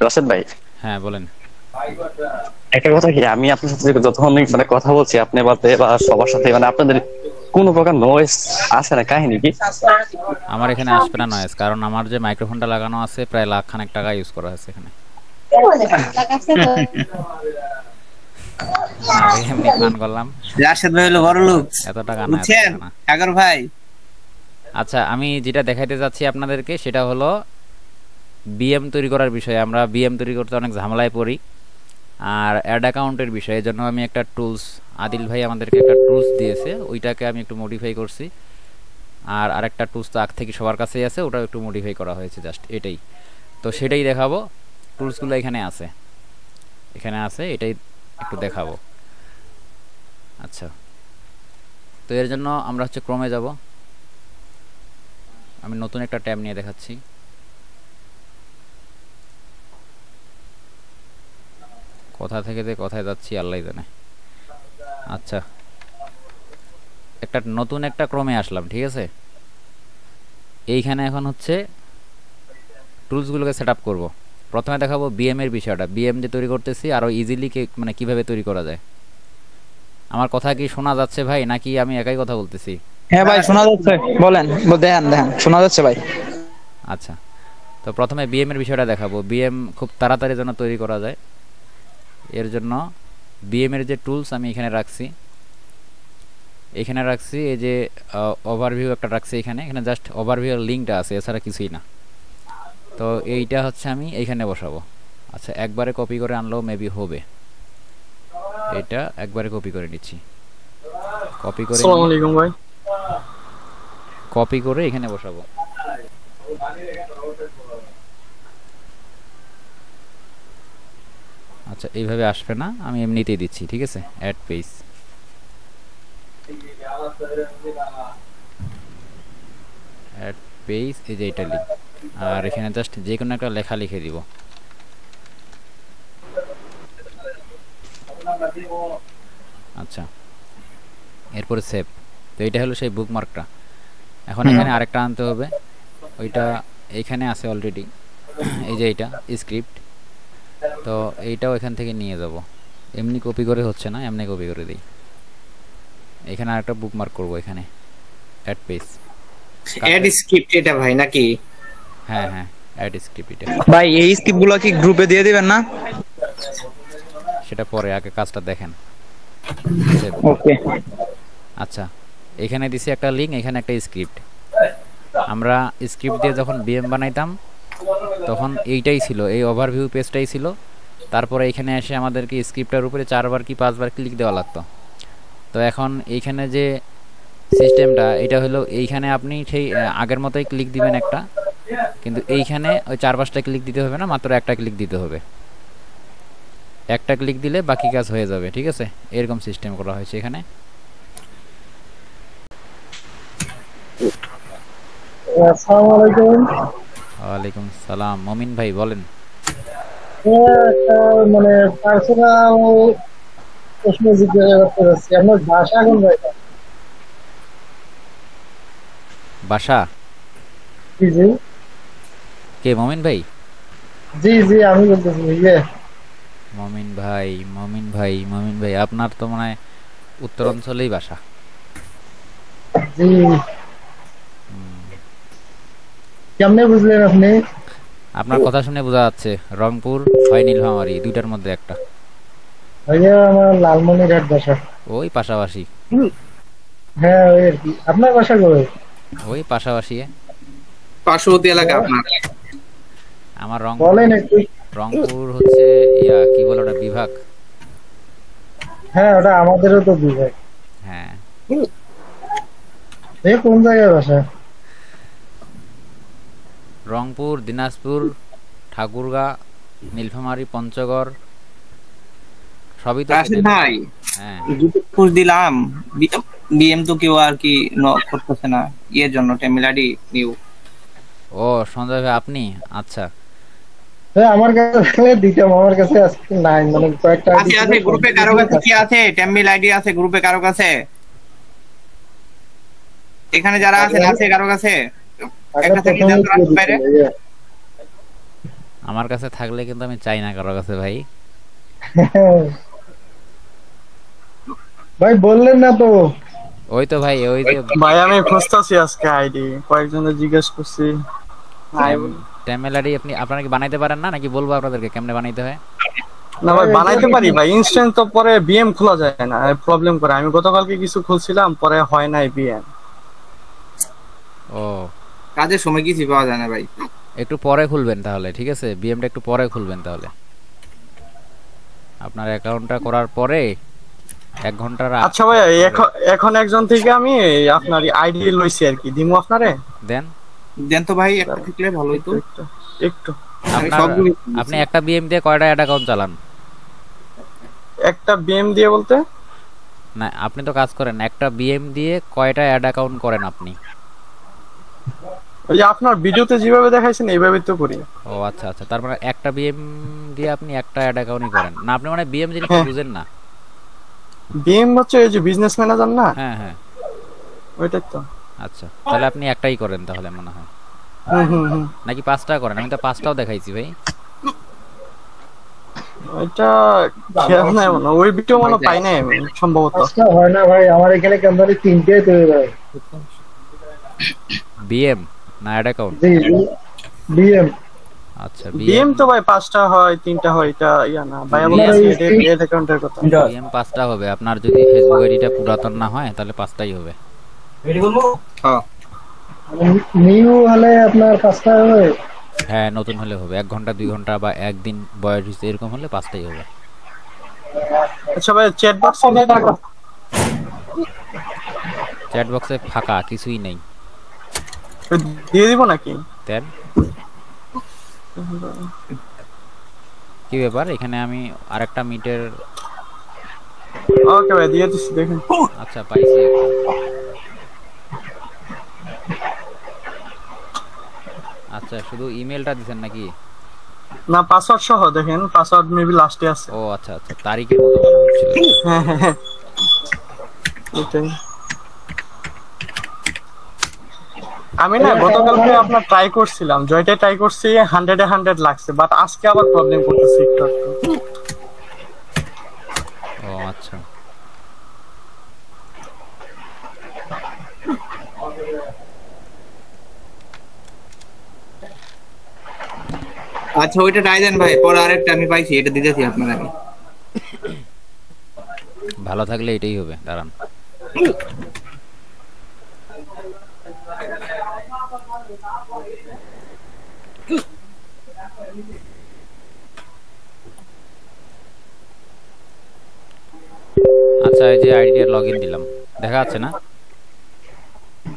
রাশেদ ভাই, হ্যাঁ বলেন। একটা কথা কি, আমি আপনার সাথে যতক্ষণ মানে কথা বলছি আপনি বাদে বা সবার সাথে, মানে আপনাদের কোনো প্রকার নয়েজ আছে না? কাহিনী কি? আমার এখানে আসবে না নয়েজ, কারণ আমার যে মাইক্রোফোনটা লাগানো আছে প্রায় লাখ খানেক টাকা ইউজ করা আছে এখানে। না ভাই, এমনি ফান করলাম। রাশেদ ভাই হলো বড় লোক, এত টাকা না, এত বুঝছেন টাকা না। সাগর ভাই। আচ্ছা, আমি যেটা দেখাইতে যাচ্ছি আপনাদেরকে সেটা হলো বিএম তৈরি করার বিষয়ে। আমরা বিএম তৈরি করতে অনেক ঝামেলায় পড়ি, আর অ্যাড অ্যাকাউন্টের বিষয়ে। এর জন্য আমি একটা টুলস, আদিল ভাই আমাদেরকে একটা টুলস দিয়েছে, ওইটাকে আমি একটু মডিফাই করছি। আর আরেকটা টুলস তো আগ থেকে সবার কাছেই আছে, ওটাও একটু মডিফাই করা হয়েছে, জাস্ট এটাই। তো সেটাই দেখাবো। টুলসগুলো এখানে আছে, এখানে আছে, এটাই একটু দেখাবো। আচ্ছা, তো এর জন্য আমরা হচ্ছে ক্রমে যাব। আমি নতুন একটা ট্যাব নিয়ে দেখাচ্ছি। কোথা থেকে যে কোথায় যাচ্ছি আল্লাহ জানে। আচ্ছা, একটা নতুন একটা ক্রমে আসলাম, ঠিক আছে। এইখানে এখন হচ্ছে টুলসগুলোকে সেট আপ করবো। প্রথমে দেখাবো বিএম এর বিষয়টা, বিএম যে তৈরি করতেছি আরও ইজিলি মানে কিভাবে তৈরি করা যায়। আমার কথা কি শোনা যাচ্ছে ভাই, নাকি আমি একাই কথা বলতেছি? হ্যাঁ ভাই শোনা যাচ্ছে, বলেন। দেখেন দেখেন শোনা যাচ্ছে ভাই। আচ্ছা, তো প্রথমে বিএম এর বিষয়টা দেখাবো। বিএম খুব তাড়াতাড়ি যেন তৈরি করা যায়, এর জন্য বিএম এর যে টুলস আমি এখানে রাখছি, এই যে ওভারভিউ একটা রাখছি এখানে। এখানে জাস্ট ওভারভিউ এর লিঙ্কটা আছে, এছাড়া কিছুই না। তো এইটা হচ্ছে আমি এইখানে বসাবো। আচ্ছা, একবারে কপি করে আনলেও মেবি হবে। এটা একবারে কপি করে নিচ্ছি, কপি করে আসসালামু আলাইকুম ভাই। কপি করে এখানে বসাবো। আচ্ছা, এইভাবে আসবে না, আমি এমনিতেই দিচ্ছি, ঠিক আছে। অ্যাড পেজ, অ্যাড পেজ, এই যে এটা লিঙ্ক। আর এখানে জাস্ট যে কোনো একটা লেখা লিখে দিব। আচ্ছা, এরপরে সেভ। তো এইটা হলো সেই বুকমার্কটা। এখন এখানে আরেকটা আনতে হবে, ওইটা এইখানে আছে অলরেডি, এই যে এইটা স্ক্রিপ্ট। তো এইটাও এখান থেকে নিয়ে যাব। এমনি কপি করে হচ্ছে না, এমনি কপি করে দিই। এখানে আরেকটা বুকমার্ক করব, এখানে অ্যাড পেজ, এড স্ক্রিপ্ট এটা ভাই নাকি? হ্যাঁ হ্যাঁ, অ্যাড স্ক্রিপ্ট এটা। ভাই এই স্ক্রিপ্টগুলো কি গ্রুপে দিয়ে দিবেন না? সেটা পরে, আগে কাজটা দেখেন। সেভ। ওকে। আচ্ছা, এখানে দিছি একটা লিঙ্ক, এখানে একটা স্ক্রিপ্ট। আমরা স্ক্রিপ্ট দিয়ে যখন বিএম বানাইতাম তখন এইটাই ছিল, এই ওভারভিউ পেজটাই ছিল। তারপরে এখানে এসে আমাদেরকে স্ক্রিপ্টের উপরে 4বার কি 5বার ক্লিক দেওয়া লাগতো। তো এখন এইখানে যে সিস্টেমটা, এটা হলো এইখানে আপনি সেই আগের মতোই ক্লিক দিবেন একটা, কিন্তু এইখানে ওই 4-5টা ক্লিক দিতে হবে না, মাত্র একটা ক্লিক দিতে হবে। একটা ক্লিক দিলে বাকি কাজ হয়ে যাবে, ঠিক আছে। এরকম সিস্টেম করা হয়েছে এখানে। আসসালামু আলাইকুম। ওয়ালাইকুম সালাম। মমিন ভাই বলেন। একটা মানে পার্সোনাল প্রশ্ন জিজ্ঞাসা করতে চাচ্ছি, আপনার ভাষা কোন জায়গা? বাসা? জি জি। কে, মমিন ভাই? জি জি আমি বলতেছি। মমিন ভাই, মমিন ভাই আপনার তো মনে হয় উত্তরাঞ্চলেই বাসা। জি। কেমনে বুঝলেন আপনি? আপনার কথা শুনে বোঝা যাচ্ছে। রংপুর হয় নীলফামারী, দুইটার মধ্যে একটা। ভাইয়া আমার লালমনিরহাট বাসা। ওই পাশাপাশি। হ্যাঁ ওই আর কি। আপনার বাসা কোথায়? ওই পাশাপাশি। পার্শ্ববর্তী এলাকা আপনার? আমার রংপুর। বলেন একটু। রংপুর হচ্ছে ইয়া কি বলে ওটা, বিভাগ। হ্যাঁ ওটা আমাদেরও তো বিভাগ। হ্যাঁ। কোন জায়গায় বাসা? রংপুর, দিনাজপুর, ঠাকুরগাঁ, নীলফামারী, পঞ্চগড়, সবই তো। রাশেদ ভাই, হ্যাঁ, পুশ দিলাম। বিএম তো কেউ আর কি করতেছে না, এর জন্য টেমিলাডি নিউ। ও সঞ্জয় ভাই আপনি? আচ্ছা। হ্যাঁ আমার কাছে দিতাম, আমার কাছে আজকে নাই, মানে কয়েকটা আছে আছে গ্রুপে কারো কাছে কি আছে? টেমিল আইডি আছে গ্রুপে কারো কাছে? এখানে যারা আছেন আছে কারো কাছে? একটা থেকে বাইরে আমার কাছে থাকলে কিন্তু আমি চাই না কারো কাছে ভাই। ভাই বললেন না তো। ওই তো ভাই, ওই যে ভাই আমি খুঁজতাছি আজকে আইডি, কয়েকজনের জিজ্ঞেস করছি। নাই বলে। টেমেল আইডি আপনারা কি বানাইতে পারেন না, নাকি বলবো আপনাদেরকে কেমনে বানাইতে হয়? না ভাই বানাইতে পারি ভাই, ইনস্ট্যান্ট তো পরে বিএম খোলা যায় না, প্রবলেম করে। আমি গতকালকে কিছু খুলছিলাম, পরে হয় নাই বিএম। ও, কাজের সময় কিছু পাওয়া যায় না ভাই। একটু পরে খুলবেন তাহলে, ঠিক আছে? বিএমটা একটু পরে খুলবেন তাহলে। আপনার অ্যাকাউন্টটা করার পরে 1 ঘন্টার আচ্ছা ভাই, এখন একজন থেকে আমি আপনার আইডি লইছি আর কি, দিমু আপনারে। দেন দেন তো ভাই, একটা থাকলে ভালো হতো। একটু আমি আপনার সবগুলো আপনি একটা বিএম দিয়ে কয়টা অ্যাড অ্যাকাউন্ট চালান? একটা বিএম দিয়ে বলতে না, আপনি তো কাজ করেন, একটা বিএম দিয়ে কয়টা অ্যাড অ্যাকাউন্ট করেন আপনি? ওই যে আপনার ভিডিওতে যেভাবে দেখাইছেন এইভাবে তো করি। ও আচ্ছা আচ্ছা, তার মানে একটা বিএম দিয়ে আপনি একটা অ্যাড অ্যাকাউন্টই করেন না? আপনি মানে বিএম জিনিস বুঝেন না? বিএম হচ্ছে এই যে বিজনেস ম্যানেজার না, হ্যাঁ হ্যাঁ, ওইটাই তো। আচ্ছা, তাহলে আপনি একটাই করেন তাহলে মনে হয়, নাকি 5টা করেন? আমি তো 5টাও দেখাইছি ভাই। এটা খেয়াল নাই মনে, ওই ভিডিও মনে পাই নাই আমি সম্ভবত। আজকে হয় না ভাই, আমার এখানে কোম্পানি 3টে তৈরি হয়। বিএম না অ্যাড অ্যাকাউন্ট? জি বিএম। আচ্ছা, বিএম তো ভাই 5টা হয় 3টা হয়, এটা ইয়া না ভাই, আমার এড অ্যাকাউন্টের কথা। বিএম 5টা হবে আপনার, যদি ফেসবুক আইডিটা পুরাতন না হয় তাহলে 5টাই হবে। রেডি করবো। হ্যাঁ, নিউ হলে আপনার 5টা হবে। হ্যাঁ, নতুন হলে হবে। 1 ঘন্টা 2 ঘন্টা বা একদিন বয়স হয়েছে এরকম হলে 5টাই হবে। আচ্ছা ভাই, চ্যাট বক্সে দিয়ে রাখো। চ্যাট বক্সে ফাঁকা, কিছুই নেই। দিয়ে দিব নাকি? দেন। কি ব্যাপার, এখানে আমি আরেকটা মিটের। ওকে ভাই, দিয়ে দিচ্ছি, দেখেন। আচ্ছা, পাইছি একটা। আচ্ছা, শুধু ইমেলটা দিছেন নাকি? না, পাসওয়ার্ড সহ দেখেন, পাসওয়ার্ড মেবি লাস্টে আছে। ও আচ্ছা আচ্ছা, তারিখের মতো মনে হচ্ছিল। হ্যাঁ হ্যাঁ হ্যাঁ, ওটাই। আমি না গতকালকে আপনার ট্রাই করছিলাম, জয়টা ট্রাই করছি, 100-এ 100 লাগছে, বাট আজকে আবার প্রবলেম করতেছে একটু একটু। ও আচ্ছা, আচ্ছা ওইটা ট্রাই দেন ভাই, পরে আরেকটা আমি পাইছি, এটা দিতেছি আপনার আমি। ভালো থাকলে এটাই হবে। দাঁড়ান। আচ্ছা, এই যে আইডিটা লগইন দিলাম, দেখা যাচ্ছে না?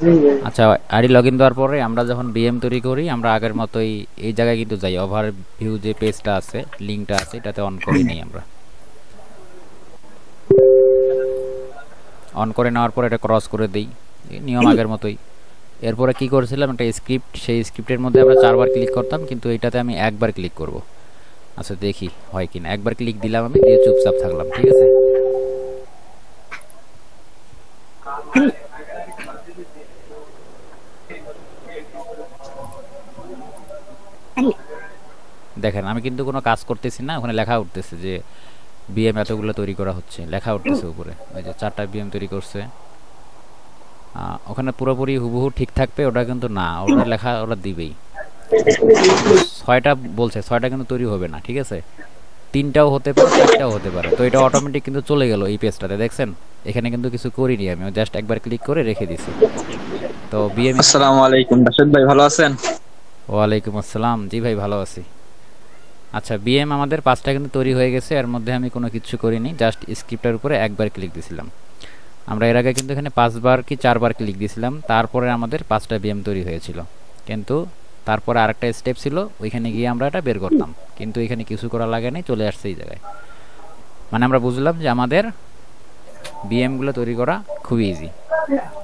জি ভাই। আচ্ছা, আইডি লগইন দেওয়ার পরে আমরা যখন বিএম তৈরি করি, আমরা আগের মতোই এই জায়গায় কিন্তু যাই, ওভারভিউ যে পেজটা আছে, লিংকটা আছে, এটাতে অন করে নিই আমরা। অন করে নেওয়ার পর এটা ক্রস করে দেই, নিয়ম আগের মতোই। এরপরে কি করেছিলাম, একটা স্ক্রিপ্ট, সেই স্ক্রিপ্টের মধ্যে আমরা 4বার ক্লিক করতাম, কিন্তু এটাতে আমি 1বার ক্লিক করব। আচ্ছা, দেখি হয় কিনা। 1বার ক্লিক দিলাম আমি, দিয়ে চুপচাপ থাকলাম, ঠিক আছে? দেখেন, আমি কিন্তু কোনো কাজ করতেছি না, ওখানে লেখা উঠতেছে যে বিএম এতগুলো তৈরি করা হচ্ছে, লেখা উঠতেছে উপরে। ওই যে 4টা বিএম তৈরি করছে, ওখানে পুরোপুরি হুবহু ঠিক থাকবে ওটা কিন্তু না, ওটা লেখা ওরা দিবেই। 6টা বলছে, 6টা কিন্তু তৈরি হবে না, ঠিক আছে? 3টাও হতে পারে, 4টাও হতে পারে। তো এটা অটোমেটিক কিন্তু চলে গেল এই পেজটাতে, দেখছেন? এখানে কিন্তু কিছু করিনি আমি, জাস্ট একবার ক্লিক করে রেখে দিছি। তো বিএম। আসসালামু আলাইকুম রাশেদ ভাই, ভালো আছেন? ওয়ালাইকুম আসসালাম, জি ভাই ভালো আছি। আচ্ছা, বিএম আমাদের 5টা কিন্তু তৈরি হয়ে গেছে, এর মধ্যে আমি কোনো কিছু করিনি, জাস্ট স্ক্রিপ্টের উপরে একবার ক্লিক দিয়েছিলাম। আমরা এর আগে কিন্তু এখানে 5বার কি 4বার ক্লিক দিয়েছিলাম, তারপরে আমাদের 5টা বিএম তৈরি হয়েছিল। কিন্তু তারপরে আরেকটা স্টেপ ছিল, ওইখানে গিয়ে আমরা এটা বের করতাম, কিন্তু এখানে কিছু করা লাগে নাই, চলে আসছে এই জায়গায়। মানে আমরা বুঝলাম যে আমাদের বিএমগুলো তৈরি করা খুবই ইজি।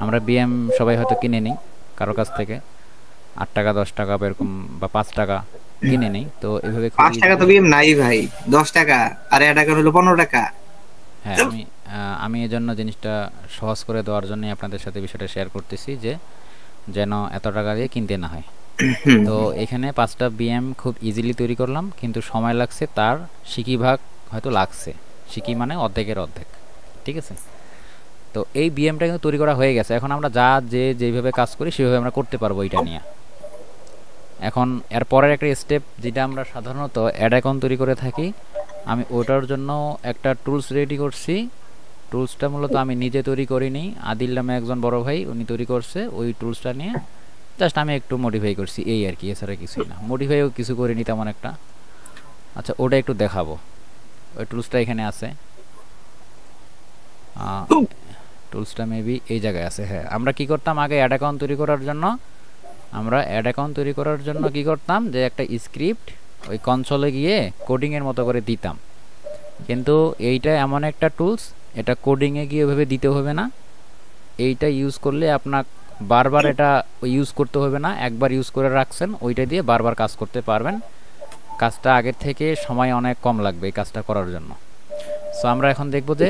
আমরা বিএম সবাই হয়তো কিনে নিই কারো কাছ থেকে, 8 টাকা 10 টাকা এরকম, বা 5 টাকা কিনে নেই। তো এইভাবে 5 টাকা তো বিএম নাই ভাই, 10 টাকা, আর এটা টাকা হলো 15 টাকা। হ্যাঁ, আমি এই জন্য জিনিসটা সহজ করে দেওয়ার জন্য আপনাদের সাথে বিষয়টা শেয়ার করতেছি, যে যেন এত টাকা দিয়ে কিনতে না হয়। তো এখানে 5টা বিএম খুব ইজিলি তৈরি করলাম, কিন্তু সময় লাগছে তার সিকি ভাগ হয়তো লাগছে, সিকি মানে অর্ধেকের অর্ধেক, ঠিক আছে। তো এই বিএমটা কিন্তু তৈরি করা হয়ে গেছে। এখন আমরা যেভাবে কাজ করি সেভাবে আমরা করতে পারবো এটা নিয়ে। এখন এর পরের একটা স্টেপ যেটা আমরা সাধারণত অ্যাড অ্যাকাউন্ট তৈরি করে থাকি, আমি ওটার জন্য একটা টুলস রেডি করছি। টুলসটা মূলত আমি নিজে তৈরি করিনি, আদিল নামে একজন বড় ভাই উনি তৈরি করছে। ওই টুলসটা নিয়ে জাস্ট আমি একটু মডিফাই করছি, এই আর কি, এছাড়া কিছুই না। মডিফাইও কিছু করিনি তেমন একটা। আচ্ছা, ওটা একটু দেখাবো। ওই টুলসটা এখানে আছে, টুলসটা মেবি এই জায়গায় আছে। হ্যাঁ, আমরা কি করতাম আগে অ্যাড অ্যাকাউন্ট তৈরি করার জন্য কি করতাম, যে একটা স্ক্রিপ্ট ওই কনসোলে গিয়ে কোডিংয়ের মতো করে দিতাম। কিন্তু এইটা এমন একটা টুলস, এটা কোডিংয়ে গিয়ে ওইভাবে দিতে হবে না। এইটা ইউজ করলে আপনার বারবার এটা ইউজ করতে হবে না, একবার ইউজ করে রাখছেন ওইটা দিয়ে বারবার কাজ করতে পারবেন। কাজটা আগের থেকে সময় অনেক কম লাগবে এই কাজটা করার জন্য। সো আমরা এখন দেখবো যে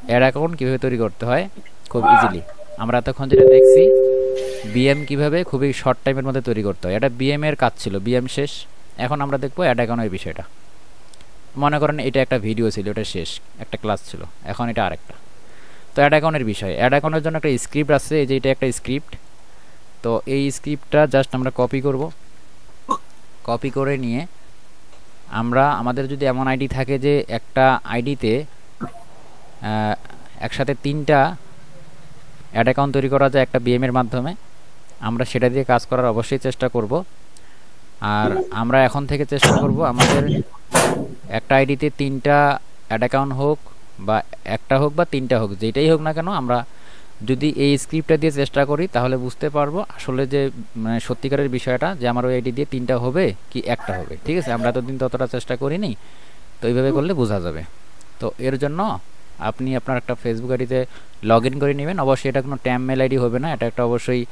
অ্যাড অ্যাকাউন্ট কীভাবে তৈরি করতে হয় খুব ইজিলি। আমরা এতক্ষণ যেটা দেখছি বিএম কীভাবে খুবই শর্ট টাইমের মধ্যে তৈরি করতে হয়, এটা বিএম এর কাজ ছিল, বিএম শেষ। এখন আমরা দেখবো অ্যাড অ্যাকাউন্টের বিষয়টা। মনে করেন এটা একটা ভিডিও ছিল, এটা শেষ, একটা ক্লাস ছিল, এখন এটা আরেকটা। তো অ্যাড অ্যাকাউন্টের বিষয়, অ্যাড অ্যাকাউন্টের জন্য একটা স্ক্রিপ্ট আছে, এই যে এটা একটা স্ক্রিপ্ট। তো এই স্ক্রিপ্টটা জাস্ট আমরা কপি করব। কপি করে নিয়ে আমরা আমাদের যদি এমন আইডি থাকে যে একটা আইডিতে একসাথে 3টা অ্যাড অ্যাকাউন্ট তৈরি করা যায় একটা বিএম এর মাধ্যমে, আমরা সেটা দিয়ে কাজ করার অবশ্যই চেষ্টা করব। আর আমরা এখন থেকে চেষ্টা করব আমাদের একটা আইডিতে 3টা অ্যাড অ্যাকাউন্ট হোক বা একটা হোক বা 3টা হোক, যেটাই হোক না কেন, আমরা যদি এই স্ক্রিপ্টটা দিয়ে চেষ্টা করি তাহলে বুঝতে পারবো আসলে যে মানে সত্যিকারের বিষয়টা, যে আমার ওই আইডি দিয়ে 3টা হবে কি একটা হবে, ঠিক আছে। আমরা এতদিন ততটা চেষ্টা করিনি, তো এইভাবে করলে বোঝা যাবে। তো এর জন্য আপনি আপনার একটা ফেসবুক আইডিতে লগ ইন করে নেবেন। অবশ্যই এটা কোনো ট্যাম মেল আইডি হবে না, এটা একটা অবশ্যই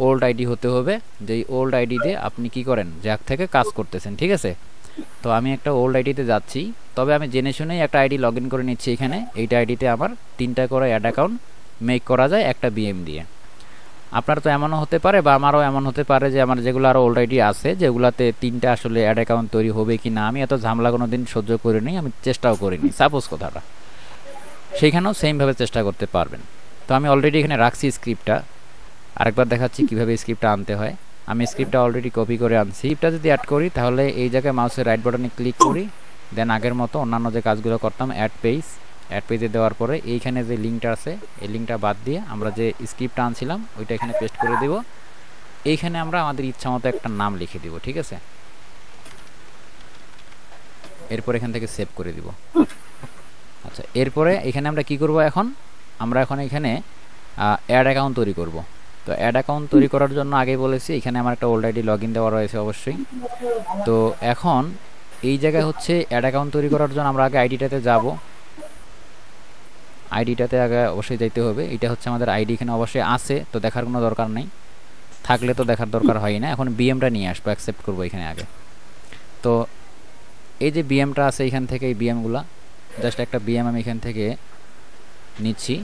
ওল্ড আইডি হতে হবে, যেই ওল্ড আইডি দিয়ে আপনি কি করেন, যার থেকে কাজ করতেছেন, ঠিক আছে। তো আমি একটা ওল্ড আইডিতে যাচ্ছি, তবে আমি জেনে শুনেই একটা আইডি লগ ইন করে নিচ্ছি এখানে। এইটা আইডিতে আমার 3টা করে অ্যাড অ্যাকাউন্ট মেক করা যায় একটা বিএম দিয়ে। আপনার তো এমনও হতে পারে বা আমারও এমন হতে পারে যে আমার যেগুলো আরও ওল্ড আইডি আছে যেগুলোতে 3টা আসলে অ্যাড অ্যাকাউন্ট তৈরি হবে কি না, আমি এত ঝামেলা কোনো দিন সহ্য করিনি, আমি চেষ্টাও করিনি, সাপোজ কথাটা, সেইখানেও সেমভাবে চেষ্টা করতে পারবেন। তো আমি অলরেডি এখানে রাখছি স্ক্রিপ্টটা, আরেকবার দেখাচ্ছি কীভাবে স্ক্রিপ্টটা আনতে হয়। আমি স্ক্রিপ্টটা অলরেডি কপি করে আনছি। স্ক্রিপ্টটা যদি অ্যাড করি তাহলে এই জায়গায় মাউসের রাইট বাটনে ক্লিক করি, দেন আগের মতো অন্যান্য যে কাজগুলো করতাম অ্যাড পেজে দেওয়ার পরে এইখানে যে লিঙ্কটা আছে এই লিঙ্কটা বাদ দিয়ে আমরা যে স্ক্রিপ্টটা আনছিলাম ওইটা এখানে পেস্ট করে দেব। এইখানে আমরা আমাদের ইচ্ছা মতো একটা নাম লিখে দিব, ঠিক আছে। এরপর এখান থেকে সেভ করে দিব। আচ্ছা, এরপরে এখানে আমরা কি করব, আমরা এখন এখানে অ্যাড অ্যাকাউন্ট তৈরি করব। তো অ্যাড অ্যাকাউন্ট তৈরি করার জন্য আগেই বলেছি এখানে আমার একটা ওল্ড আইডি লগ ইন দেওয়া রয়েছে অবশ্যই। তো এখন এই জায়গায় হচ্ছে অ্যাড অ্যাকাউন্ট তৈরি করার জন্য আমরা আগে আইডিটাতে যাব, আইডিটাতে আগে অবশ্যই যাইতে হবে। এটা হচ্ছে আমাদের আইডি, এখানে অবশ্যই আছে, তো দেখার কোনো দরকার নেই, থাকলে তো দেখার দরকার হয় না। এখন বিএমটা নিয়ে আসবো, অ্যাকসেপ্ট করবো এখানে আগে। তো এই যে বিএমটা আছে এখান থেকে, এই বিএমগুলা জাস্ট একটা বিএম আমি এখান থেকে নিচ্ছি।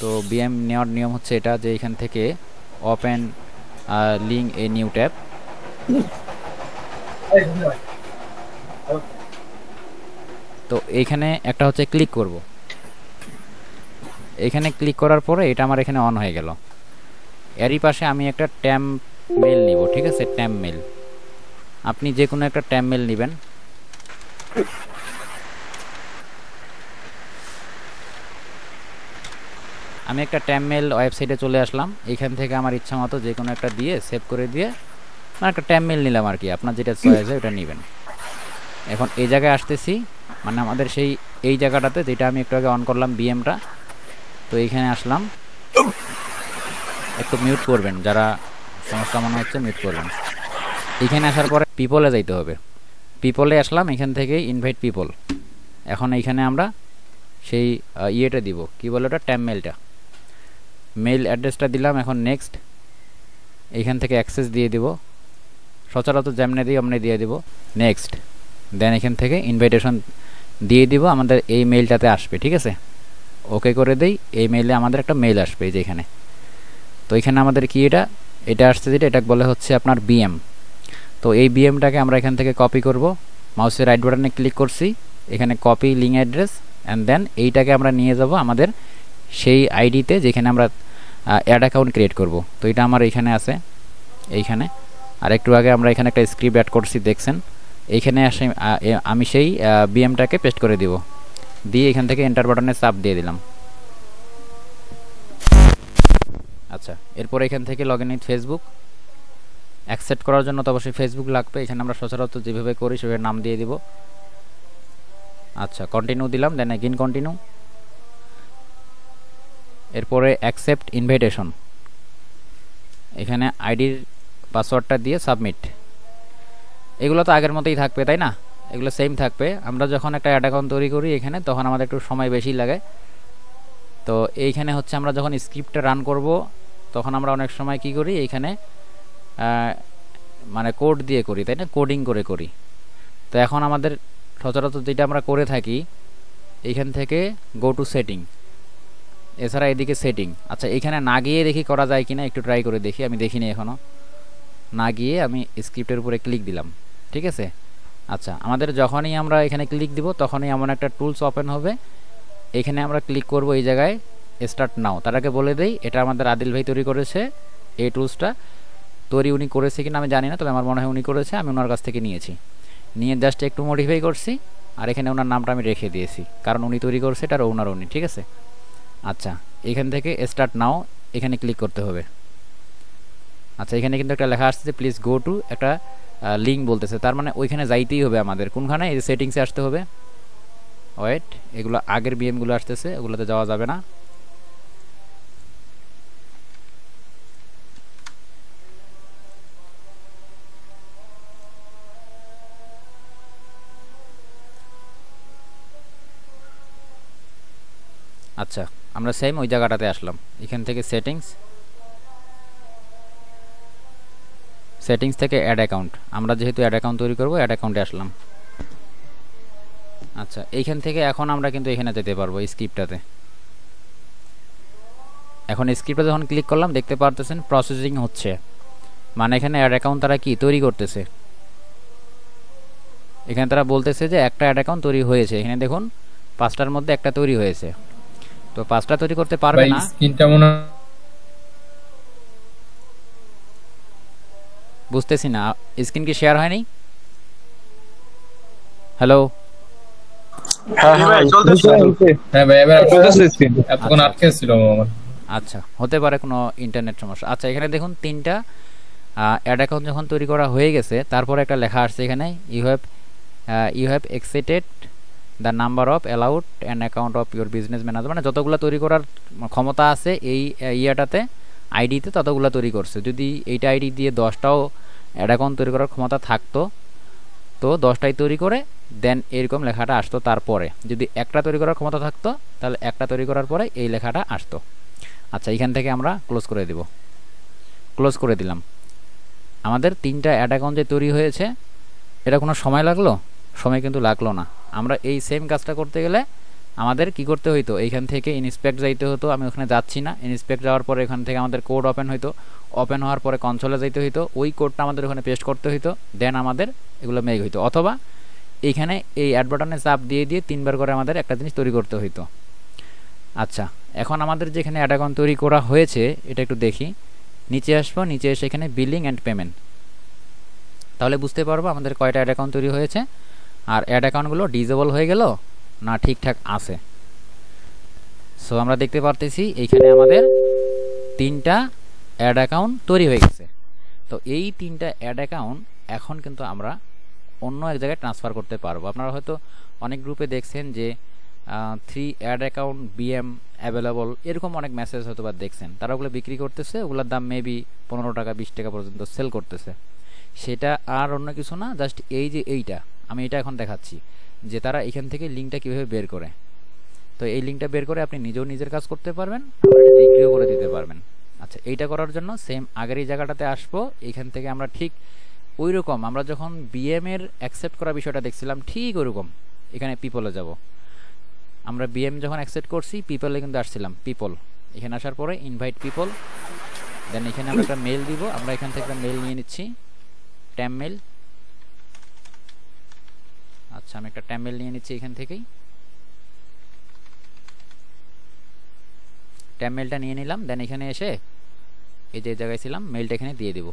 তো বিএম নেওয়ার নিয়ম হচ্ছে এটা, যে এখান থেকে open link a new tab, তো এইখানে একটা হচ্ছে ক্লিক করব। এখানে ক্লিক করার পরে এটা আমার এখানে অন হয়ে গেল। এরই পাশে আমি একটা ট্যাম মেল নিব, ঠিক আছে। ট্যাম মেল, আপনি যে কোনো একটা ট্যাম মেল নেবেন। আমি একটা ট্যাম মেল ওয়েবসাইটে চলে আসলাম, এখান থেকে আমার ইচ্ছা মতো যে কোনো একটা দিয়ে সেভ করে দিয়ে মানে একটা ট্যাম মেল নিলাম আর কি, আপনার যেটা চয়েস হয় ওটা নেবেন। এখন এই জায়গায় আসতেছি, মানে আমাদের সেই এই জায়গাটাতে যেটা আমি একটু আগে অন করলাম বিএমটা, তো এইখানে আসলাম। একটু মিউট করবেন, যারা সমস্যা মনে হচ্ছে মিউট করবেন। এখানে আসার পরে পিপলে যাইতে হবে, পিপলে আসলাম, এখান থেকে ইনভাইট পিপল। এখন এইখানে আমরা সেই ইয়েটা দিব, কি বলে ওটা, ট্যাম মেলটা, মেল অ্যাড্রেসটা দিলাম। এখন নেক্সট, এইখান থেকে অ্যাক্সেস দিয়ে দিব, সচরাচর যেমনি দিই অমনি দিয়ে দিব, নেক্সট। দেন এখান থেকে ইনভাইটেশন দিয়ে দিব, আমাদের এই মেইলটাতে আসবে, ঠিক আছে। ওকে করে দেই, এই মেইলে আমাদের একটা মেইল আসবে এই যে এখানে। তো এখানে আমাদের কি এটা এটা আসছে যেটা, এটা বলে হচ্ছে আপনার বিএম। তো এই বিএমটাকে আমরা এখান থেকে কপি করব, মাউসের রাইট বাটনে ক্লিক করছি, এখানে copy link address, and then এইটাকে আমরা নিয়ে যাব আমাদের সেই আইডিতে যেখানে আমরা অ্যাড অ্যাকাউন্ট ক্রিয়েট করব। তো এটা আমার এইখানে আছে, এইখানে। আর একটু আগে আমরা এখানে একটা স্ক্রিপ্ট অ্যাড করছি দেখছেন, এইখানে আসে আমি সেই বিএমটাকে পেস্ট করে দিব, দিয়ে এখান থেকে এন্টার বাটনে চাপ দিয়ে দিলাম। আচ্ছা, এরপর এখান থেকে log in with Facebook accept করার জন্য তো অবশ্যই ফেসবুক লাগবে। এখানে আমরা সচরাচর যেভাবে করি সেভাবে নাম দিয়ে দিব। আচ্ছা, কন্টিনিউ দিলাম, দেন এগেইন কন্টিনিউ। এরপরে অ্যাকসেপ্ট ইনভাইটেশন, এখানে আইডির পাসওয়ার্ডটা দিয়ে সাবমিট। এগুলো তো আগের মতোই থাকবে, তাই না? এগুলো সেম থাকবে। আমরা যখন একটা অ্যাড অ্যাকাউন্ট তৈরি করি এখানে, তখন আমাদের একটু সময় বেশি লাগে। তো এইখানে হচ্ছে আমরা যখন স্ক্রিপ্টটা রান করব তখন আমরা অনেক সময় কি করি, এইখানে মানে কোড দিয়ে করি, তাই না? কোডিং করে করি। তো এখন আমাদের সচরাচর যেটা আমরা করে থাকি, এইখান থেকে গো টু সেটিং, এছাড়া এদিকে সেটিং। আচ্ছা, এখানে না গিয়ে দেখি করা যায় কিনা, একটু ট্রাই করে দেখি। আমি দেখিনি এখনও, না গিয়ে আমি স্ক্রিপ্টের উপরে ক্লিক দিলাম, ঠিক আছে? আচ্ছা, আমাদের যখনই আমরা এখানে ক্লিক দিব তখনই এমন একটা টুলস ওপেন হবে। এখানে আমরা ক্লিক করব এই জায়গায় স্টার্ট নাও। তার আগে বলে দেই, এটা আমাদের আদিল ভাই তৈরি করেছে। এই টুলসটা তৈরি উনি করেছে কিনা আমি জানি না, তবে আমার মনে হয় উনি করেছে। আমি ওনার কাছ থেকে নিয়েছি, নিয়ে জাস্ট একটু মডিফাই করছি, আর এখানে ওনার নামটা আমি রেখে দিয়েছি, কারণ উনি তৈরি করছে, এটার ওনার উনি, ঠিক আছে? আচ্ছা, এখান থেকে স্টার্ট নাও এখানে ক্লিক করতে হবে। আচ্ছা, এখানে কিন্তু একটা লেখা আসছে যে প্লিজ গো টু, একটা লিঙ্ক বলতেছে, তার মানে ওইখানে যাইতেই হবে আমাদের। কোনখানে? এই যে সেটিংসে আসতে হবে। ওয়েট, এগুলো আগের বিএমগুলো আসতেছে, ওগুলোতে যাওয়া যাবে না। আচ্ছা, আমরা সেম ওই জায়গাটাতে আসলাম। এখান থেকে সেটিংস থেকে অ্যাড অ্যাকাউন্ট, আমরা যেহেতু অ্যাড অ্যাকাউন্ট তৈরি করব, অ্যাড অ্যাকাউন্টে আসলাম। আচ্ছা, এইখান থেকে এখন আমরা কিন্তু এখানে যেতে পারবো স্ক্রিপ্টটাতে। এখন স্ক্রিপ্টে যখন ক্লিক করলাম দেখতে পারতেছেন প্রসেসিং হচ্ছে, মানে এখানে অ্যাড অ্যাকাউন্ট তারা কি তৈরি করতেছে। এখানে তারা বলতেছে যে একটা অ্যাড অ্যাকাউন্ট তৈরি হয়েছে। এখানে দেখুন 5টার মধ্যে একটা তৈরি হয়েছে। তো 5টা তৈরি করতে পারবে না। স্ক্রিনটা মনে বুঝতেছি না, স্ক্রিন কি শেয়ার হয়নি? হ্যালো, হ্যাঁ ভাই চলতেছে। হ্যাঁ ভাই, এবার চলতেছে স্ক্রিন, এতক্ষণ আটকে ছিল আমার। আচ্ছা, হতে পারে কোনো ইন্টারনেট সমস্যা। আচ্ছা, এখানে দেখুন 3টা অ্যাড অ্যাকাউন্ট যখন তৈরি করা হয়ে গেছে, তারপরে একটা লেখা আসছে এখানে you have exited the number of allowed and account of your business manager, মানে যতগুলো তৈরি করার ক্ষমতা আছে এই ইয়াটাতে আইডিতে ততগুলো তৈরি করছে। যদি এইটা আইডি দিয়ে 10টাও অ্যাড অ্যাকাউন্ট তৈরি করার ক্ষমতা থাকতো তো 10টাই তৈরি করে দেন এরকম লেখাটা আসতো। তারপরে যদি একটা তৈরি করার ক্ষমতা থাকতো তাহলে একটা তৈরি করার পরে এই লেখাটা আসতো। আচ্ছা, এখান থেকে আমরা ক্লোজ করে দেব। ক্লোজ করে দিলাম। আমাদের 3টা অ্যাড অ্যাকাউন্ট যে তৈরি হয়েছে, এটা কোনো সময় লাগলো? সময় কিন্তু লাগলো না। আমরা এই সেম কাজটা করতে গেলে আমাদের কি করতে হইতো, এইখান থেকে ইনস্পেক্ট যাইতে হতো। আমি ওখানে যাচ্ছি না। ইনস্পেক্ট যাওয়ার পরে এখান থেকে আমাদের কোড ওপেন হইতো, ওপেন হওয়ার পরে কনসোলে যাইতে হইতো, ওই কোডটা আমাদের ওখানে পেস্ট করতে হইতো, দেন আমাদের এগুলো মেক হইতো। অথবা এইখানে এই অ্যাড বাটনে চাপ দিয়ে 3বার করে আমাদের একটা জিনিস তৈরি করতে হইতো। আচ্ছা, এখন আমাদের যেখানে অ্যাড অ্যাকাউন্ট তৈরি করা হয়েছে এটা একটু দেখি। নিচে আসবো, নিচে এসে এখানে বিলিং অ্যান্ড পেমেন্ট, তাহলে বুঝতে পারবো আমাদের কয়টা অ্যাড অ্যাকাউন্ট তৈরি হয়েছে আর অ্যাড অ্যাকাউন্টগুলো ডিজেবল হয়ে গেল না ঠিকঠাক আছে। সো আমরা দেখতে পারতেছি এইখানে আমাদের 3টা অ্যাড অ্যাকাউন্ট তৈরি হয়ে গেছে। তো এই 3টা অ্যাড অ্যাকাউন্ট এখন কিন্তু আমরা অন্য এক জায়গায় ট্রান্সফার করতে পারবো। আপনারা হয়তো অনেক গ্রুপে দেখছেন যে 3 অ্যাড অ্যাকাউন্ট বিএম অ্যাভেলেবল, এরকম অনেক মেসেজ হয়তো বা দেখছেন। তারা ওগুলো বিক্রি করতেছে, ওগুলোর দাম মেবি 15 টাকা 20 টাকা পর্যন্ত সেল করতেছে। সেটা আর অন্য কিছু না, জাস্ট এই যে এইটা আমি এটা এখন দেখাচ্ছি যে তারা এখান থেকে লিঙ্কটা কীভাবে বের করে। তো এই লিঙ্কটা বের করে আপনি নিজেও নিজের কাজ করতে পারবেন, বিক্রিও করে দিতে পারবেন। আচ্ছা, এইটা করার জন্য সেম আগের এই জায়গাটাতে আসবো। এখান থেকে আমরা ঠিক ওই রকম আমরা যখন বিএম এর অ্যাকসেপ্ট করা বিষয়টা দেখছিলাম ঠিক ওইরকম এখানে পিপলে যাব। আমরা বিএম যখন অ্যাকসেপ্ট করছি পিপলে কিন্তু আসছিলাম, পিপল। এখানে আসার পরে ইনভাইট পিপল, দেন এখানে আমরা একটা মেল দিব, আমরা এখান থেকে একটা মেল নিয়ে নিচ্ছি, ট্যাম মেল। আচ্ছা আমি একটা ট্যাম মেল নিয়ে নিচ্ছি এখান থেকেই, ট্যাম মেলটা নিয়ে নিলাম। দেন এখানে এসে এই যে জায়গায় ছিলাম মেলটা এখানে দিয়ে দেব।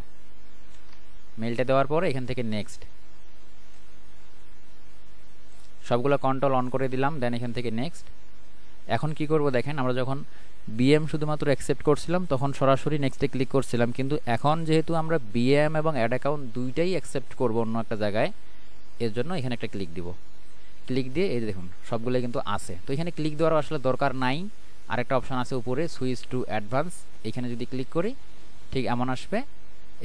মেলটা দেওয়ার পরে এখান থেকে নেক্সট, সবগুলো কন্ট্রোল অন করে দিলাম। দেন এখান থেকে নেক্সট। এখন কি করব দেখেন, আমরা যখন বিএম শুধুমাত্র অ্যাকসেপ্ট করছিলাম তখন সরাসরি নেক্সটে ক্লিক করছিলাম, কিন্তু এখন যেহেতু আমরা বিএম এবং অ্যাড অ্যাকাউন্ট দুইটাই অ্যাকসেপ্ট করব অন্য একটা জায়গায়, এর জন্য এখানে একটা ক্লিক দিব। ক্লিক দিয়ে এই দেখুন সবগুলো কিন্তু আছে। তো এখানে ক্লিক দেওয়ার আসলে দরকার নাই, আরেকটা অপশান আছে উপরে সুইচ টু অ্যাডভান্স, এখানে যদি ক্লিক করি ঠিক এমন আসবে।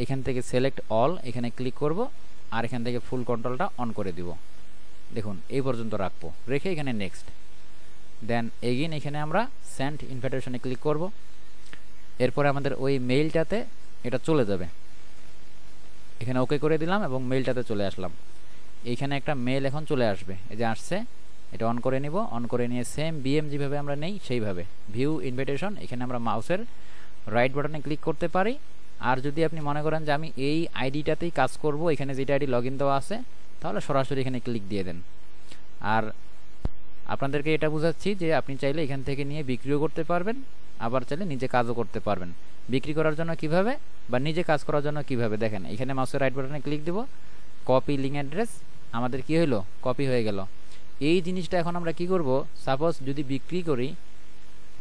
এখান থেকে সিলেক্ট অল, এখানে ক্লিক করব আর এখান থেকে ফুল কন্ট্রোলটা অন করে দিব। দেখুন এই পর্যন্ত রাখবো, রেখে এখানে নেক্সট। দেন এগেইন এখানে আমরা সেন্ড ইনভিটেশনে ক্লিক করব। এরপরে আমাদের ওই মেইলটাতে এটা চলে যাবে, এখানে ওকে করে দিলাম এবং মেইলটাতে চলে আসলাম। এইখানে একটা মেল এখন চলে আসবে, এই যে আসছে, এটা অন করে নিব। অন করে নিয়ে সেম বিএম যেভাবে আমরা নেই সেইভাবে ভিউ ইনভিটেশন, এখানে আমরা মাউসের রাইট বাটনে ক্লিক করতে পারি। আর যদি আপনি মনে করেন যে আমি এই আইডিটাতেই কাজ করব, এখানে যেটা আইডি লগ ইন দেওয়া আছে, তাহলে সরাসরি এখানে ক্লিক দিয়ে দেন। আর আপনাদেরকে এটা বুঝাচ্ছি যে আপনি চাইলে এখান থেকে নিয়ে বিক্রিও করতে পারবেন, আবার চাইলে নিজে কাজও করতে পারবেন। বিক্রি করার জন্য কিভাবে বা নিজে কাজ করার জন্য কিভাবে, দেখেন এখানে মাউসের রাইট বাটনে ক্লিক দিব, কপি লিঙ্ক অ্যাড্রেস, আমাদের কি হইলো, কপি হয়ে গেল। এই জিনিসটা এখন আমরা কি করব, সাপোজ যদি বিক্রি করি,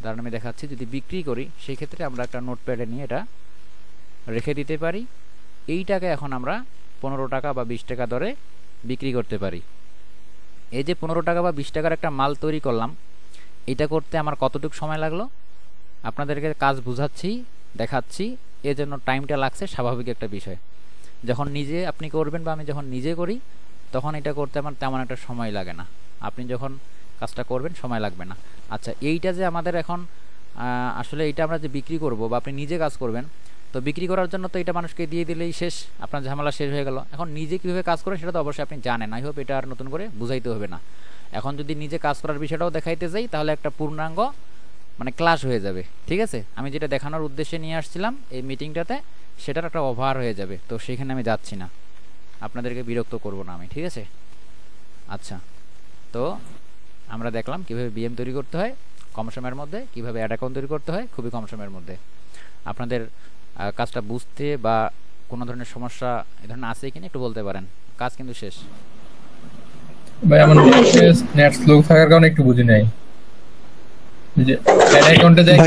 ধরুন আমি দেখাচ্ছি, যদি বিক্রি করি সেই ক্ষেত্রে আমরা একটা নোটপ্যাডে নিয়ে এটা রেখে দিতে পারি। এইটাকে এখন আমরা 15 টাকা বা 20 টাকা দরে বিক্রি করতে পারি। এই যে 15 টাকা বা 20 টাকার একটা মাল তৈরি করলাম, এটা করতে আমার কতটুকু সময় লাগলো আপনাদেরকে কাজ বুঝাচ্ছি, দেখাচ্ছি। এর জন্য টাইমটা লাগছে, স্বাভাবিক একটা বিষয়। যখন নিজে আপনি করবেন বা আমি যখন নিজে করি তখন এটা করতে আমার তেমন একটা সময় লাগে না, আপনি যখন কাজটা করবেন সময় লাগবে না। আচ্ছা এইটা যে আমাদের এখন আসলে এটা আমরা যে বিক্রি করব বা আপনি নিজে কাজ করবেন, তো বিক্রি করার জন্য তো এটা মানুষকে দিয়ে দিলেই শেষ, আপনার ঝামেলা শেষ হয়ে গেল। এখন নিজে কীভাবে কাজ করেন সেটা তো অবশ্যই আপনি জানেন, আই হোপ এটা আর নতুন করে বুঝাইতে হবে না। এখন যদি নিজে কাজ করার বিষয়টাও দেখাইতে যাই তাহলে একটা পূর্ণাঙ্গ মানে ক্লাস হয়ে যাবে, ঠিক আছে। আমি যেটা দেখানোর উদ্দেশ্যে নিয়ে আসছিলাম এই মিটিংটাতে, সেটার একটা ওভার হয়ে যাবে, তো সেখানে আমি যাচ্ছি না, আপনাদেরকে বিরক্ত করব না আমি, ঠিক আছে। আচ্ছা তো আমরা দেখলাম কিভাবে বিএম তৈরি করতে হয় কম সময়ের মধ্যে, কিভাবে অ্যাড অ্যাকাউন্ট তৈরি করতে হয় খুবই কম সময়ের মধ্যে। আপনাদের কাজটা বুঝতে বা কোনো ধরনের সমস্যা এ ধরনের আছে কিনা একটু বলতে পারেন, কাজ কিন্তু শেষ। ভাই আমার নেট স্লো থাকার কারণে একটু বুঝি নাই, যে অ্যাড অ্যাকাউন্টে যাই